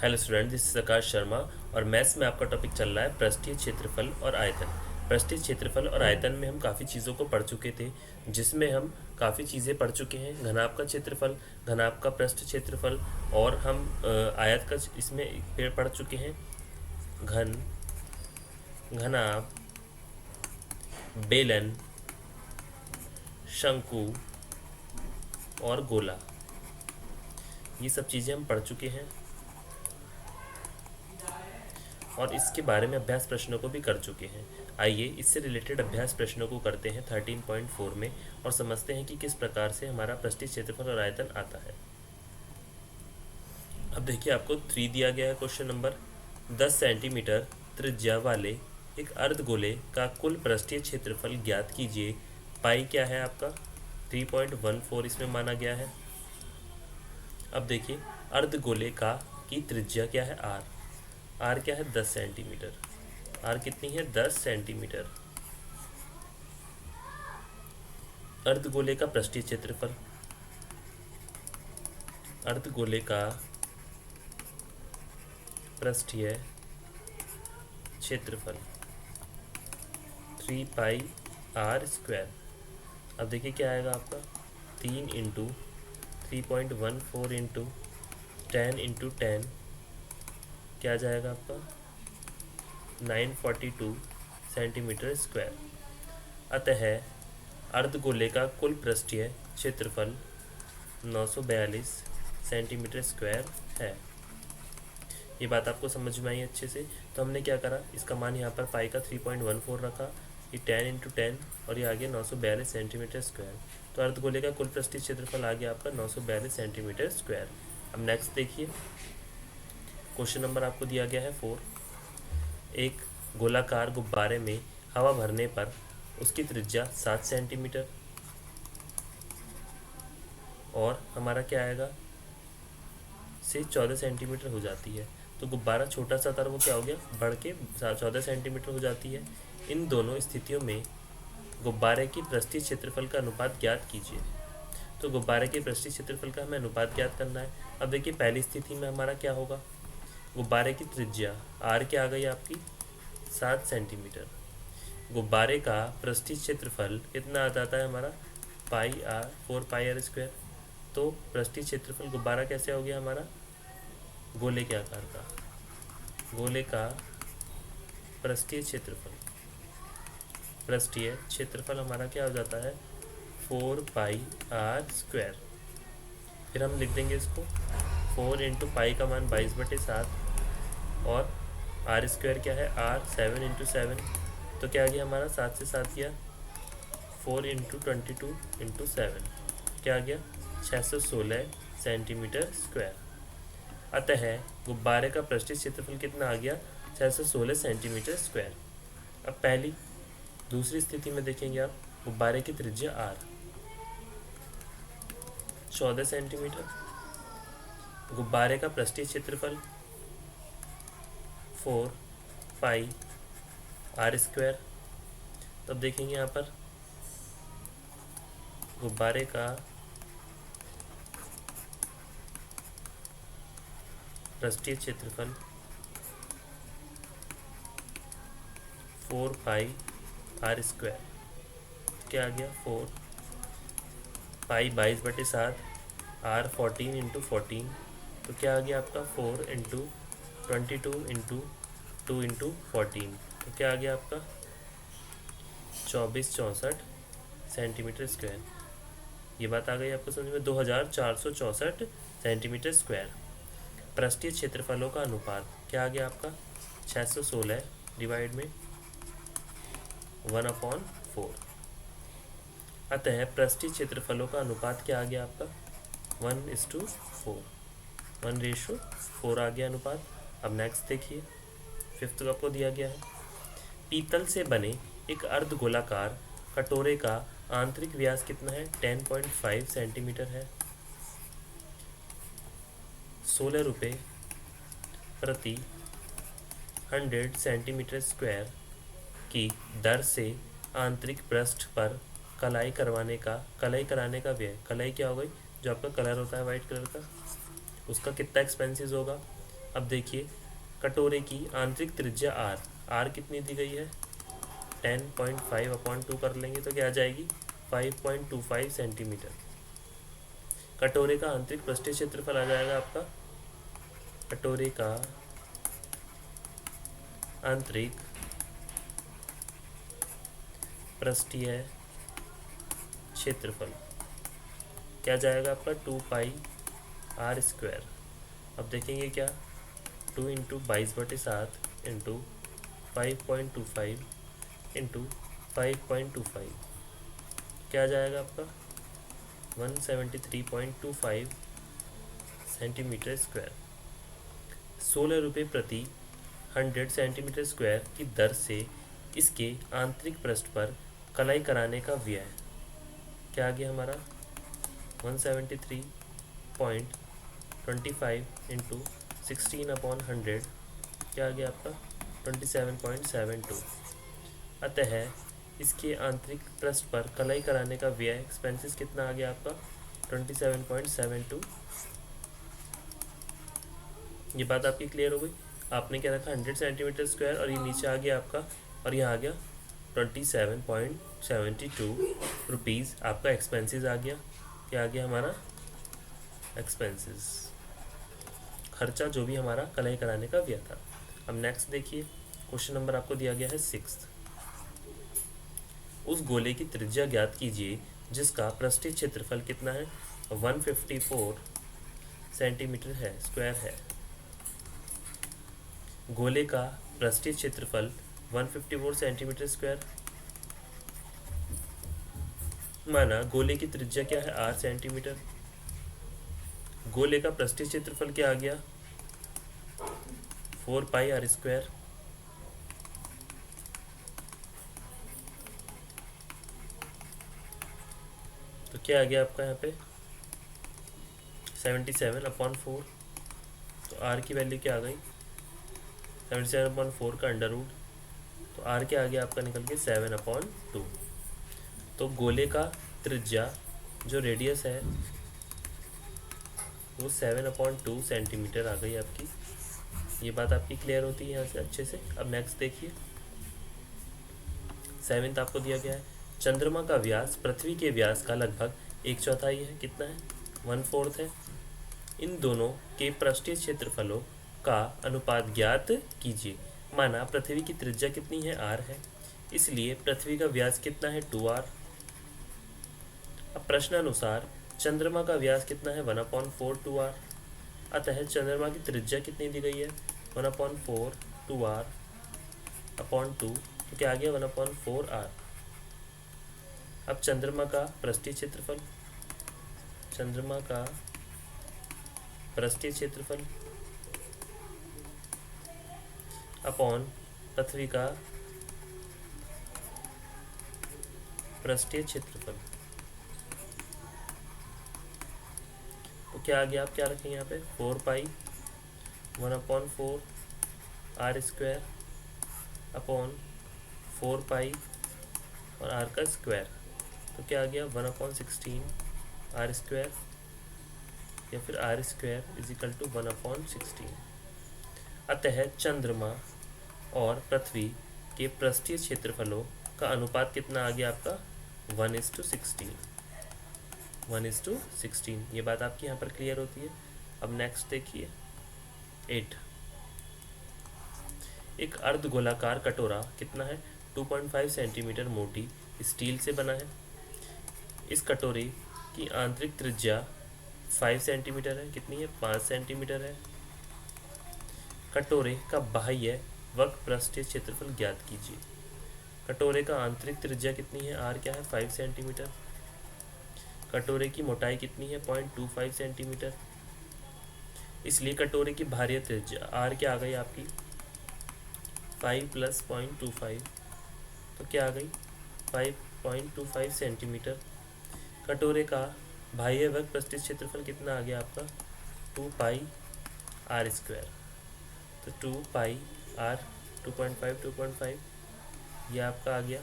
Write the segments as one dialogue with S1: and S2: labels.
S1: Hello student, this is आकाश शर्मा और maths में आपका टॉपिक चल रहा है पृष्ठीय क्षेत्रफल और आयतन। पृष्ठीय क्षेत्रफल और आयतन में हम काफ़ी चीज़ों को पढ़ चुके थे, जिसमें हम काफ़ी चीज़ें पढ़ चुके हैं। घनाभ का क्षेत्रफल, घनाभ का पृष्ठ क्षेत्रफल, और हम आयत का इसमें पेड़ पढ़ चुके हैं। घनाभ, बेलन, शंकु और गोला, ये सब चीज़ें हम पढ़ चुके हैं और इसके बारे में अभ्यास प्रश्नों को भी कर चुके हैं। आइए इससे रिलेटेड अभ्यास प्रश्नों को करते हैं 13.4 में और समझते हैं कि किस प्रकार से हमारा पृष्ठीय क्षेत्रफल और आयतन आता है। अब देखिए, आपको 3 दिया गया है क्वेश्चन नंबर। 10 सेंटीमीटर त्रिज्या वाले एक अर्धगोले का कुल पृष्ठीय क्षेत्रफल ज्ञात कीजिए। पाई क्या है आपका? 3.14 इसमें माना गया है। अब देखिए, अर्धगोले का की त्रिज्या क्या है? आर। आर क्या है? 10 सेंटीमीटर। आर कितनी है? 10 सेंटीमीटर। अर्धगोले का पृष्ठीय क्षेत्रफल, अर्धगोले का पृष्ठीय क्षेत्रफल 3 पाई आर स्क्वायर। अब देखिए क्या आएगा आपका? 3 इंटू 3.14 इंटू 10 क्या आ जाएगा आपका? 942 सेंटीमीटर स्क्वायर। अतः अर्धगोले का कुल पृष्ठीय क्षेत्रफल 942 सेंटीमीटर स्क्वायर है। ये बात आपको समझ में आई अच्छे से? तो हमने क्या करा, इसका मान यहाँ पर पाई का 3.14 रखा, ये 10 इंटू 10 और ये आ गया 942 सेंटीमीटर स्क्वायर। तो अर्धगोले का कुल पृष्ठीय क्षेत्रफल आ गया आपका 942 सेंटीमीटर स्क्वायर। अब नेक्स्ट देखिए, क्वेश्चन नंबर आपको दिया गया है 4। एक गोलाकार गुब्बारे में हवा भरने पर उसकी त्रिज्या 7 सेंटीमीटर और हमारा क्या आएगा से 14 सेंटीमीटर हो जाती है। तो गुब्बारा छोटा सा था, वो क्या हो गया? बढ़ के 14 सेंटीमीटर हो जाती है। इन दोनों स्थितियों में गुब्बारे की पृष्ठीय क्षेत्रफल का अनुपात ज्ञात कीजिए। तो गुब्बारे के पृष्ठीय क्षेत्रफल का हमें अनुपात ज्ञात करना है। अब देखिए, पहली स्थिति में हमारा क्या होगा? गुब्बारे की त्रिज्या आर क्या आ गई आपकी? 7 सेंटीमीटर। गुब्बारे का पृष्ठीय क्षेत्रफल कितना आ जाता है हमारा? पाई आर, 4 पाई आर स्क्वायर। तो पृष्ठीय क्षेत्रफल गुब्बारा कैसे हो गया हमारा? गोले के आकार का। गोले का पृष्ठीय क्षेत्रफल, पृष्ठीय क्षेत्रफल हमारा क्या हो जाता है? 4 पाई आर स्क्वायर। फिर हम लिख देंगे इसको 4 इंटू पाई का मान 22/7 और आर स्क्वायर क्या है? R 7 into 7। तो क्या आ गया हमारा? 7 से 7 किया, 4 इंटू 22 इंटू 7 क्या आ गया? 616 सेंटीमीटर स्क्वायर। अतः गुब्बारे का पृष्ठीय क्षेत्रफल कितना आ गया? 616 सेंटीमीटर स्क्वायर। अब दूसरी स्थिति में देखेंगे आप, गुब्बारे की त्रिज्या आर 14 सेंटीमीटर, गुब्बारे का पृष्ठीय क्षेत्रफल 4 पाई आर स्क्वायर। तब देखेंगे यहाँ पर गुब्बारे का पृष्ठीय क्षेत्रफल 4 पाई आर स्क्वायर क्या आ गया? 4 पाई 22/7, आर 14 इंटू 14। तो क्या आ गया आपका? 4 इंटू 22 इंटू 2 इंटू 14। तो क्या आ गया आपका? 2464 सेंटीमीटर स्क्वायर। ये बात आ गई आपको समझ में? 2464 सेंटीमीटर स्क्वायर। पृष्ठीय क्षेत्रफलों का अनुपात क्या आ गया आपका? 616 डिवाइड में 1/4। अतः पृष्ठीय क्षेत्रफलों का अनुपात क्या आ गया आपका? 1:4, 1:4 आ गया अनुपात। अब नेक्स्ट देखिए, 5th का आपको दिया गया है। पीतल से बने एक अर्धगोलाकार कटोरे का आंतरिक व्यास कितना है? 10.5 सेंटीमीटर है। 16 रुपये प्रति 100 सेंटीमीटर स्क्वायर की दर से आंतरिक पृष्ठ पर कलाई कराने का व्यय, कलाई क्या हो गई? जो आपका कलर होता है वाइट कलर का, उसका कितना एक्सपेंसिस होगा? अब देखिए कटोरे की आंतरिक त्रिज्या आर, आर कितनी दी गई है 10.5/2 कर लेंगे तो क्या आ जाएगी 5.25 सेंटीमीटर। कटोरे का आंतरिक पृष्ठीय क्षेत्रफल आ जाएगा आपका, कटोरे का आंतरिक पृष्ठीय क्षेत्रफल क्या जाएगा आपका 2πr²। अब देखेंगे क्या 2 इंटू 22/7 इंटू 5.25 इंटू 5.25 क्या आ जाएगा आपका 173.25 सेंटीमीटर स्क्वायर। 16 रुपये प्रति 100 सेंटीमीटर स्क्वायर की दर से इसके आंतरिक पृष्ठ पर कलाई कराने का व्यय क्या आ गया हमारा 173.25 इंटू 16/100 क्या आ गया आपका 27.72। अतः इसके आंतरिक पृष्ठ पर कलाई कराने का व्यय एक्सपेंसेस कितना आ गया आपका 27.72। ये बात आपकी क्लियर हो गई। आपने क्या रखा 100 सेंटीमीटर स्क्वायर और ये नीचे आ गया आपका, और यहाँ आ गया 27.72 रुपीज़ आपका एक्सपेंसेस आ गया। क्या आ गया हमारा एक्सपेंसेस, खर्चा जो भी हमारा कलाई कराने का व्यय था। अब नेक्स्ट देखिए क्वेश्चन नंबर आपको दिया गया है 6। उस गोले की त्रिज्या ज्ञात कीजिए जिसका पृष्ठीय क्षेत्रफल कितना है 154 सेंटीमीटर है स्क्वायर है। गोले का पृष्ठीय क्षेत्रफल 154 सेंटीमीटर स्क्वायर, माना गोले की त्रिज्या क्या है r सेंटीमीटर। गोले का पृष्ठीय क्षेत्रफल क्या आ गया 4πr²। तो क्या आ गया आपका यहाँ पे 77/4। तो r की वैल्यू क्या आ गई 77/4 का अंडर रूट, तो r क्या आ गया आपका निकल के 7/2। तो गोले का त्रिज्या जो रेडियस है वो 7/2 सेंटीमीटर आ गई आपकी। ये बात आपकी क्लियर होती है यहाँ से अच्छे से। अब नेक्स्ट देखिए 7th आपको दिया गया है चंद्रमा का व्यास पृथ्वी के व्यास का लगभग 1/4 है। कितना है 1/4 है। इन दोनों के पृष्ठीय क्षेत्रफलों का अनुपात ज्ञात कीजिए। माना पृथ्वी की त्रिज्या कितनी है r है, इसलिए पृथ्वी का व्यास कितना है 2r। अब प्रश्नानुसार चंद्रमा का व्यास कितना है 1/4 2r। अतः चंद्रमा की त्रिज्या कितनी दी गई है 1/4 2r/2, तो क्या आ गया 1/4r। अब चंद्रमा का पृष्ठीय क्षेत्रफल, चंद्रमा का पृष्ठीय क्षेत्रफल अपॉन पृथ्वी का पृष्ठीय क्षेत्रफल, तो क्या आ गया आप क्या रखेंगे यहाँ पे 4π1/4r² अपॉन 4π और r का स्क्वायर, तो क्या आ गया 1/16r² या फिर r² = 1/16। अतः चंद्रमा और पृथ्वी के पृष्ठीय क्षेत्रफलों का अनुपात कितना आ गया आपका 1:16। 1:16 ये बात आपकी यहाँ पर क्लियर होती है। अब नेक्स्ट देखिए 8। एक अर्धगोलाकार कटोरा कितना है 2.5 सेंटीमीटर मोटी स्टील से बना है। इस कटोरे की आंतरिक त्रिज्या 5 सेंटीमीटर है। कितनी है 5 सेंटीमीटर है। कटोरे का बाह्य वक्र पृष्ठीय क्षेत्रफल ज्ञात कीजिए। कटोरे का आंतरिक त्रिज्या कितनी है r क्या है 5 सेंटीमीटर। कटोरे की मोटाई कितनी है 0.25 सेंटीमीटर, इसलिए कटोरे की बाह्य त्रिज्या r क्या आ गई आपकी 5 + 0.25, तो क्या आ गई 5.25 सेंटीमीटर। कटोरे का बाह्य वक्र पृष्ठीय क्षेत्रफल कितना आ गया आपका 2πr², तो 2πr 2.5 ये आपका आ गया,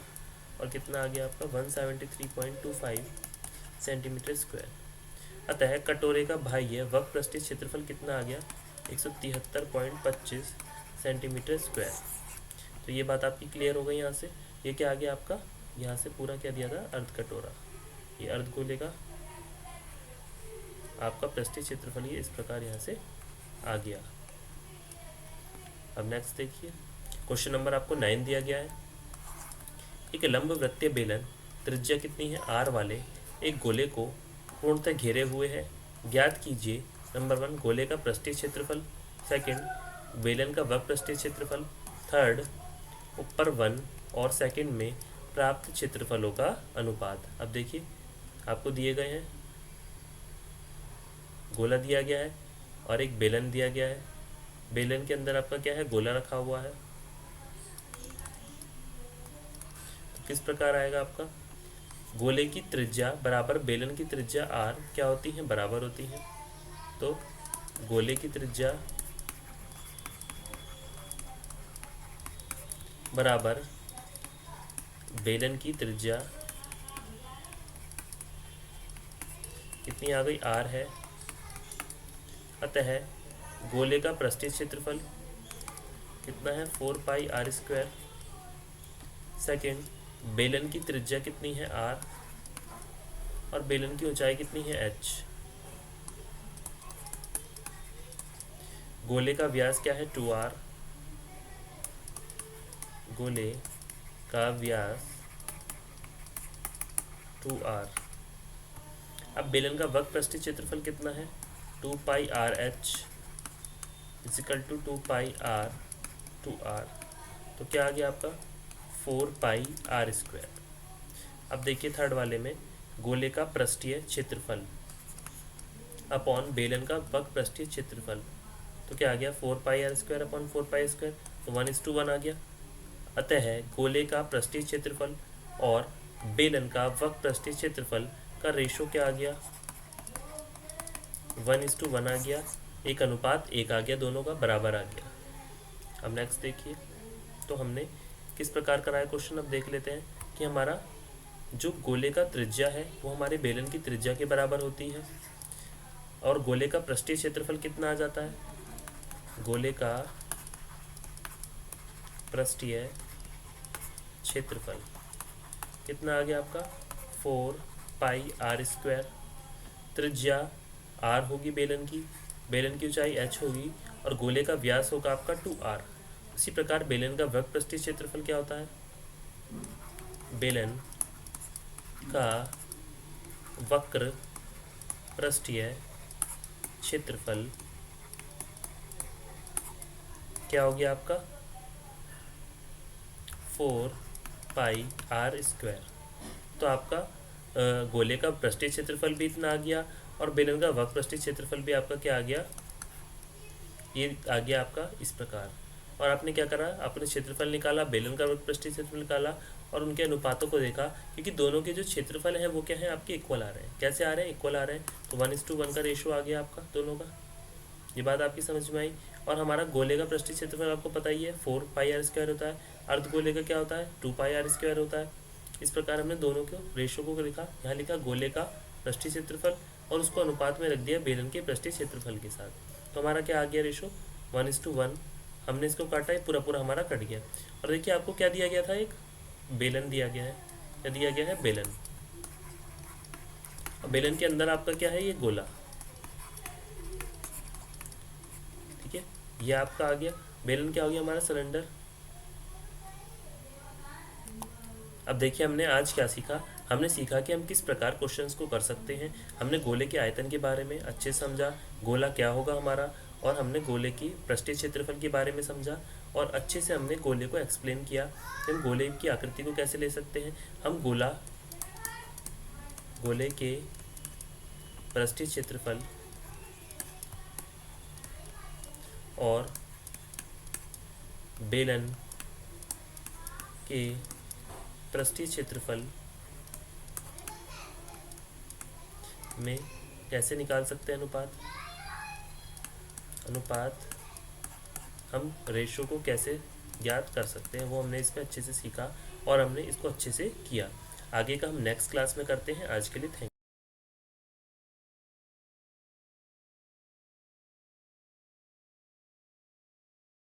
S1: और कितना आ गया आपका 173.25 सेंटीमीटर स्क्वायर। अतः कटोरे का बाह्य वक्र पृष्ठीय क्षेत्रफल कितना आ गया 173.25 सेंटीमीटर स्क्वायर। तो ये बात आपकी क्लियर हो गई यहाँ से। ये क्या आ गया आपका, यहाँ से पूरा क्या दिया था, अर्ध कटोरा। ये अर्धगोले का आपका पृष्ठीय क्षेत्रफल ये इस प्रकार यहाँ से आ गया। अब नेक्स्ट देखिए, क्वेश्चन नंबर आपको 9 दिया गया है। एक लंब वृत्तीय बेलन त्रिज्या कितनी है r वाले एक गोले को पूर्णतः घेरे हुए है। ज्ञात कीजिए नंबर 1 गोले का पृष्ठीय क्षेत्रफल, सेकंड बेलन का वक्र पृष्ठीय क्षेत्रफल, थर्ड ऊपर 1 और सेकंड में प्राप्त क्षेत्रफलों का अनुपात। अब देखिए आपको दिए गए हैं, गोला दिया गया है और एक बेलन दिया गया है। बेलन के अंदर आपका क्या है, गोला रखा हुआ है। तो किस प्रकार आएगा आपका, गोले की त्रिज्या बराबर बेलन की त्रिज्या r क्या होती है, बराबर होती है। तो गोले की त्रिज्या बराबर बेलन की त्रिज्या कितनी आ गई, r है। अतः गोले का पृष्ठीय क्षेत्रफल कितना है, 4 पाई r स्क्वायर। सेकेंड बेलन की त्रिज्या कितनी है, r, और बेलन की ऊंचाई कितनी है, h। गोले का व्यास क्या है, 2r। गोले का व्यास 2r। अब बेलन का वक्र पृष्ठीय क्षेत्रफल कितना है, 2 pi r h is equal to 2 pi r 2r। तो क्या आ गया आपका, 4 पाई r स्क्वायर। अब देखिए थर्ड वाले में गोले का पृष्ठीय क्षेत्रफल अपॉन बेलन का वक्र पृष्ठीय क्षेत्रफल। तो क्या आ गया, 4 पाई r square upon 4 pi square, तो 1:1 आ गया। अतः गोले का पृष्ठीय क्षेत्रफल और बेलन का वक्र पृष्ठीय क्षेत्रफल का रेशो क्या आ गया, 1:1 आ गया। 1:1 आ गया, दोनों का बराबर आ गया। अब नेक्स्ट देखिए, तो हमने किस प्रकार कराया क्वेश्चन, अब देख लेते हैं कि हमारा जो गोले का त्रिज्या है वो हमारे बेलन की त्रिज्या के बराबर होती है। और गोले का पृष्ठीय क्षेत्रफल कितना आ जाता है, गोले का पृष्ठीय क्षेत्रफल कितना आ गया आपका, 4 पाई r स्क्वायर। त्रिज्या r होगी बेलन की ऊंचाई h होगी, और गोले का व्यास होगा आपका 2r। इसी प्रकार बेलन का वक्र पृष्ठीय क्षेत्रफल क्या होता है, बेलन का वक्र पृष्ठीय क्षेत्रफल क्या हो गया आपका, 4 पाई r स्क्वायर। तो आपका गोले का पृष्ठीय क्षेत्रफल भी इतना आ गया और बेलन का वक्र पृष्ठीय क्षेत्रफल भी आपका क्या आ गया, ये आ गया आपका इस प्रकार। और आपने क्या करा, आपने क्षेत्रफल निकाला, बेलन का वक्र पृष्ठीय क्षेत्रफल निकाला और उनके अनुपातों को देखा, क्योंकि दोनों के जो क्षेत्रफल हैं वो क्या है आपके इक्वल आ रहे हैं। कैसे आ रहे हैं, इक्वल आ रहे हैं। तो 1:1 का रेशो आ गया आपका दोनों का। ये बात आपकी समझ में आई। और हमारा गोले का पृष्ठीय क्षेत्रफल आपको पता ही है, 4 पाई r स्क्वायर होता है। अर्धगोले का क्या होता है, 2 पाई r स्क्वायर होता है। इस प्रकार हमने दोनों के रेशो को लिखा। यहाँ लिखा गोले का पृष्ठीय क्षेत्रफल और उसको अनुपात में रख दिया बेलन के पृष्ठीय क्षेत्रफल के साथ। तो हमारा क्या आ गया रेशो, 1:1। हमने इसको काटा, है पूरा हमारा कट गया। और देखिए आपको क्या दिया गया था, एक बेलन दिया गया है। क्या दिया गया है, बेलन। और बेलन के अंदर आपका क्या है, ये गोला। ठीक है, ये आपका आ गया। बेलन क्या हो गया, हमारा सिलेंडर। अब देखिए हमने आज क्या सीखा। हमने सीखा कि हम किस प्रकार क्वेश्चंस को कर सकते हैं। हमने गोले के आयतन के बारे में अच्छे से समझा, गोला क्या होगा हमारा, और हमने गोले की पृष्ठीय क्षेत्रफल के बारे में समझा, और अच्छे से हमने गोले को एक्सप्लेन किया कि हम गोले की आकृति को कैसे ले सकते हैं। हम गोले के पृष्ठीय क्षेत्रफल और बेलन के पृष्ठीय क्षेत्रफल में कैसे निकाल सकते हैं अनुपात। हम रेशो को कैसे ज्ञात कर सकते हैं वो हमने इसमें अच्छे से सीखा और हमने इसको अच्छे से किया। आगे का हम नेक्स्ट क्लास में करते हैं। आज के लिए थैंक यू।